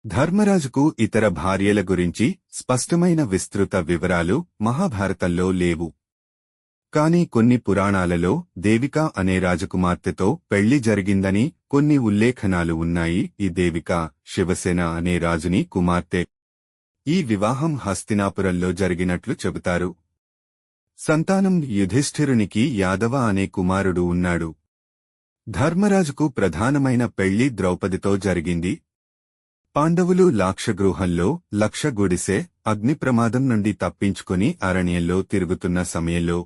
ధర్మరాజుకు ఇతర భార్యల గురించి స్పష్టమైన విస్తృత వివరాలు మహాభారతంలో లేవు. కాని కొన్ని పురాణాలలో దేవిక అనే రాజకుమార్తెతో పెళ్లి జరిగిందని కొన్ని ఉల్లేఖనాలు ఉన్నాయి. ఈ దేవిక శివసేన అనే రాజుని కుమార్తె. ఈ వివాహం హస్తినాపురంలో జరిగినట్లు చెబుతారు. సంతానం యుధిష్ఠిరునికి యాదవ అనే కుమారుడు ఉన్నాడు. ధర్మరాజుకు ప్రధానమైన పెళ్లి ద్రౌపదితో జరిగింది. పాండవులు లాక్షగృహంలో లక్ష గుడిసె అగ్నిప్రమాదం నుండి తప్పించుకుని అరణ్యంలో తిరుగుతున్న సమయంలో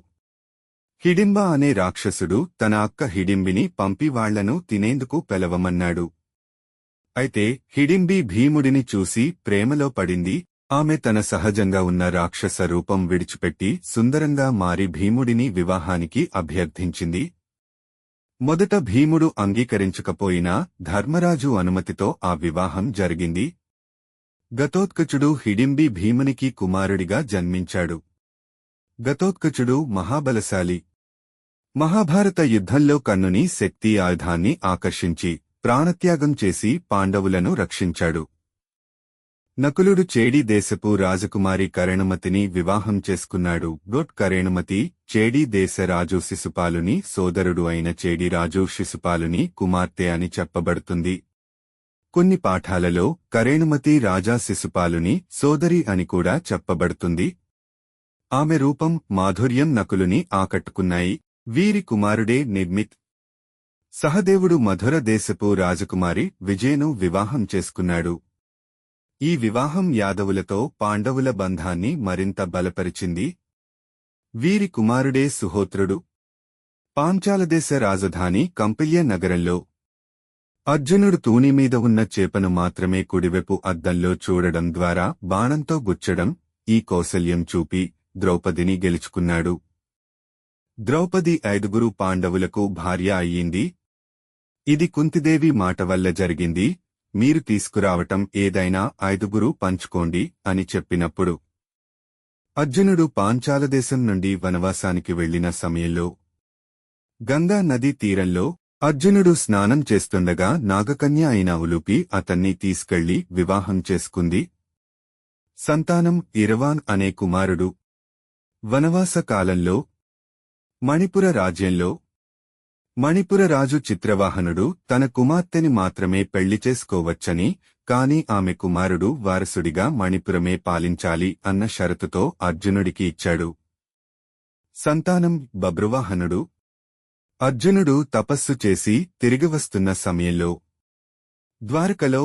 హిడింబ అనే రాక్షసుడు తన అక్క హిడింబిని పంపి వాళ్లను తినేందుకు పిలవమన్నాడు. అయితే హిడింబి భీముడిని చూసి ప్రేమలో పడింది. ఆమె తన సహజంగా ఉన్న రాక్షస రూపం విడిచిపెట్టి సుందరంగా మారి భీముడిని వివాహానికి అభ్యర్థించింది. మొదట భీముడు అంగీకరించకపోయినా ధర్మరాజు అనుమతితో ఆ వివాహం జరిగింది. ఘటోత్కచుడు హిడింబి భీమునికి కుమారుడిగా జన్మించాడు. ఘటోత్కచుడు మహాబలశాలి. మహాభారత యుద్ధంలో కన్నుని శక్తి ఆయుధాన్ని ఆకర్షించి ప్రాణత్యాగం చేసి పాండవులను రక్షించాడు. నకులుడు చేడి దేశపు రాజకుమారి కరేణుమతిని వివాహం చేసుకున్నాడు. కరేణుమతి చేడి దేశ రాజు శిశుపాలుని సోదరుడు అయిన చేడి రాజు శిశుపాలుని కుమార్తె అని చెప్పబడుతుంది. కొన్ని పాఠాలలో కరేణుమతి రాజా శిశుపాలుని సోదరి అని కూడా చెప్పబడుతుంది. ఆమె రూపం మాధుర్యం నకులుని ఆకట్టుకున్నాయి. వీరి కుమారుడే నిర్మిత్. సహదేవుడు మధుర దేశపు రాజకుమారి విజయను వివాహం చేసుకున్నాడు. ఈ వివాహం యాదవులతో పాండవుల బంధాన్ని మరింత బలపరిచింది. వీరి కుమారుడే సుహోత్రుడు. పాంచాలదేశ రాజధాని కంపిల్య నగరంలో అర్జునుడు తూణీమీద ఉన్న చేపను మాత్రమే కుడివైపు అద్దంలో చూడడం ద్వారా బాణంతో గుచ్చడం ఈ కౌశల్యం చూపి ద్రౌపదిని గెలుచుకున్నాడు. ద్రౌపది 5 పాండవులకు భార్య అయ్యింది. ఇది కుంతిదేవి మాట వల్ల జరిగింది. మీరు తీసుకురావటం ఏదైనా 5 పంచుకోండి అని చెప్పినప్పుడు అర్జునుడు పాంచాలదేశం నుండి వనవాసానికి వెళ్లిన సమయంలో గంగా నదీ తీరంలో అర్జునుడు స్నానం చేస్తుండగా నాగకన్య అయిన ఉలూపి అతన్ని తీసుకెళ్లి వివాహం చేసుకుంది. సంతానం ఇరవాన్ అనే కుమారుడు. వనవాస కాలంలో మణిపుర రాజ్యంలో మణిపుర రాజు చిత్రవాహనుడు తన కుమార్తెని మాత్రమే పెళ్లి చేసుకోవచ్చని, కాని ఆమె కుమారుడు వారసుడిగా మణిపురమే పాలించాలి అన్న షరతుతో అర్జునుడికి ఇచ్చాడు. సంతానం బభ్రువాహనుడు. అర్జునుడు తపస్సు చేసి తిరిగి వస్తున్న సమయంలో ద్వారకలో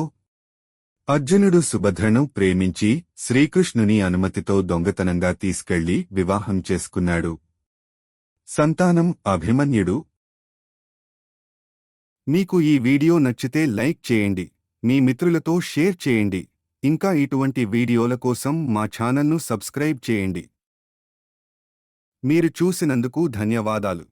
అర్జునుడు సుభద్రను ప్రేమించి శ్రీకృష్ణుని అనుమతితో దొంగతనంగా తీసుకెళ్లి వివాహం చేసుకున్నాడు. సంతానం అభిమన్యుడు. మీకు ఈ వీడియో నచ్చితే లైక్ చేయండి, మీ మిత్రులతో షేర్ చేయండి. ఇంకా ఇటువంటి వీడియోల కోసం మా ఛానల్ను సబ్స్క్రైబ్ చేయండి. మీరు చూసినందుకు ధన్యవాదాలు.